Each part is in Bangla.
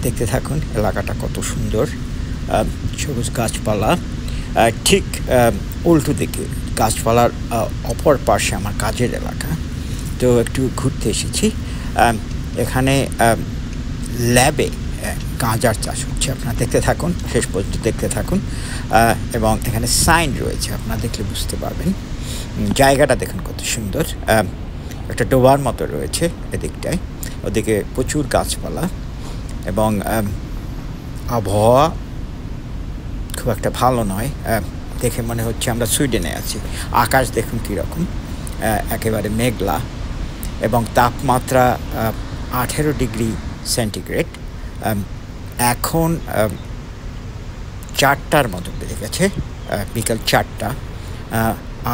দেখতে থাকুন এলাকাটা কত সুন্দর, সবুজ গাছপালা। ঠিক উল্টো দিকে গাছপালার অপর পাশে আমার কাজের এলাকা। তো একটু ঘুরতে এসেছি। এখানে ল্যাবে গাঁজার চাষ হচ্ছে, আপনারা দেখতে থাকুন, শেষ পর্যন্ত দেখতে থাকুন। এবং এখানে সাইন রয়েছে, আপনারা দেখলে বুঝতে পারবেন। জায়গাটা দেখুন কত সুন্দর, একটা ডোবার মতো রয়েছে এদিকটায়, ওদিকে প্রচুর গাছপালা এবং আবহাওয়া খুব একটা ভালো নয়। দেখে মনে হচ্ছে আমরা সুইডেনে আছি। আকাশ দেখুন কীরকম, একেবারে মেঘলা এবং তাপমাত্রা 18 ডিগ্রি সেন্টিগ্রেড। এখন 4টার মতো বেজে গেছে, বিকাল 4টা।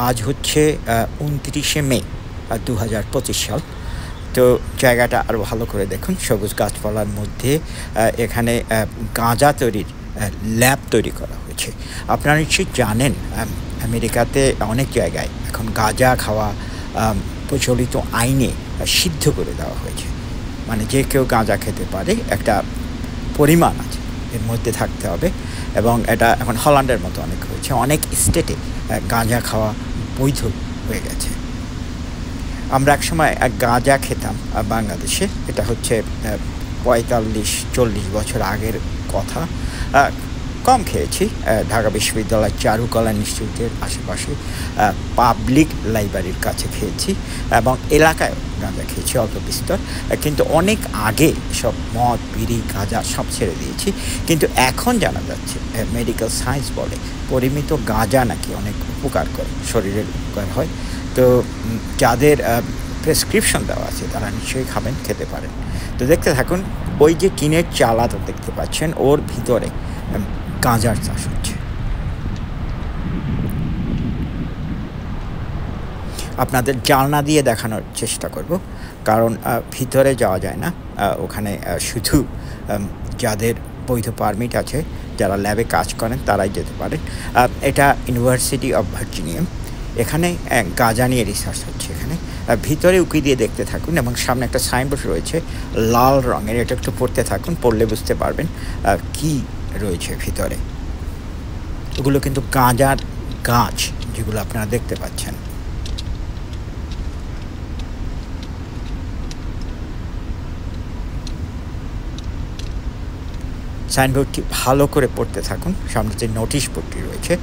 আজ হচ্ছে 29শে মে 2025 সাল। তো জায়গাটা আরও ভালো করে দেখুন, সবুজ গাছপালার মধ্যে এখানে গাঁজা তৈরির ল্যাব তৈরি করা হয়েছে। আপনারা নিশ্চয়ই জানেন আমেরিকাতে অনেক জায়গায় এখন গাঁজা খাওয়া প্রচলিত আইনে সিদ্ধ করে দেওয়া হয়েছে, মানে যে কেউ গাঁজা খেতে পারে, একটা পরিমাণ আছে এর মধ্যে থাকতে হবে। এবং এটা এখন হল্যান্ডের মতো অনেক হয়েছে, অনেক স্টেটে গাঁজা খাওয়া বৈধ হয়ে গেছে। আমরা একসময় গাঁজা খেতাম বাংলাদেশে, এটা হচ্ছে 45-40 বছর আগের কথা। কম খেয়েছি, ঢাকা বিশ্ববিদ্যালয়ের চারুকলা ইনস্টিটিউটের আশেপাশে পাবলিক লাইব্রেরির কাছে খেয়েছি এবং এলাকায় গাঁজা খেয়েছি অল্প বিস্তর। কিন্তু অনেক আগে সব মদ, বিড়ি, গাঁজা সব ছেড়ে দিয়েছি। কিন্তু এখন জানা যাচ্ছে, মেডিকেল সায়েন্স বলে পরিমিত গাঁজা নাকি অনেক উপকার করে, শরীরের উপকার হয়। তো যাদের প্রেসক্রিপশন দেওয়া আছে তারা নিশ্চয়ই খাবেন, খেতে পারেন। তো দেখতে থাকুন, ওই যে টিনের চালাটা দেখতে পাচ্ছেন, ওর ভিতরে গাঁজার চাষ হচ্ছে। আপনাদের জানলা দিয়ে দেখানোর চেষ্টা করব, কারণ ভিতরে যাওয়া যায় না। ওখানে শুধু যাদের বৈধ পারমিট আছে, যারা ল্যাবে কাজ করেন, তারাই যেতে পারেন। এটা ইউনিভার্সিটি অফ ভার্জিনিয়া। এখানে গাঁজা নিয়ে রিসার্চ হচ্ছে। এখানে ভিতরে উকি দিয়ে দেখতে থাকুন এবং সামনে একটা সাইনবোর্ড রয়েছে লাল রঙের, এটা একটু পড়তে থাকুন, পড়লে বুঝতে পারবেন কি রয়েছে ভিতরে। ওগুলো কিন্তু গাঁজার গাছ, যেগুলো আপনারা দেখতে পাচ্ছেন। সাইনবোর্ডটি ভালো করে পড়তে থাকুন, সামনে যে নোটিশ বোর্ডটি রয়েছে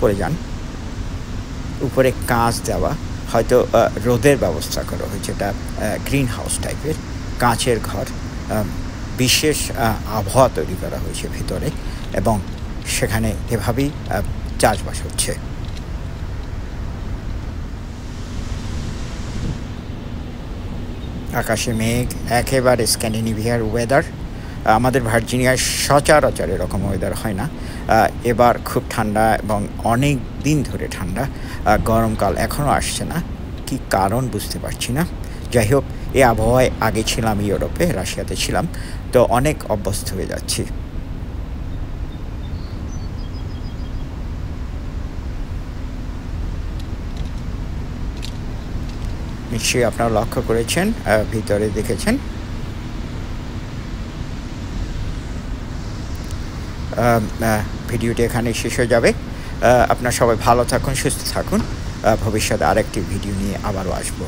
পড়ে যান। উপরে কাঁচ দেওয়া, হয়তো রোদের ব্যবস্থা করা হয়েছে, এটা গ্রিন হাউস টাইপের কাঁচের ঘর। বিশেষ আবহাওয়া তৈরি করা হয়েছে ভিতরে এবং সেখানে এভাবেই চাষবাস হচ্ছে। আকাশে মেঘ, একেবারে স্ক্যান্ডিনেভিয়ার ওয়েদার। আমাদের ভার্জিনিয়ায় সচরাচর এরকম ওয়েদার হয় না। এবার খুব ঠান্ডা এবং অনেক দিন ধরে ঠান্ডা। গরমকাল এখনও আসছে না, কি কারণ বুঝতে পারছি না। যাই হোক, এই আবহাওয়ায় আগে ছিলাম ইউরোপে, রাশিয়াতে ছিলাম, তো অনেক অভ্যস্ত হয়ে যাচ্ছি। নিশ্চয়ই আপনারা লক্ষ্য করেছেন, ভিতরে দেখেছেন। ভিডিওটি এখানে শেষ হয়ে যাবে। আপনারা সবাই ভালো থাকুন, সুস্থ থাকুন। ভবিষ্যতে আরেকটি ভিডিও নিয়ে আবারও আসবো।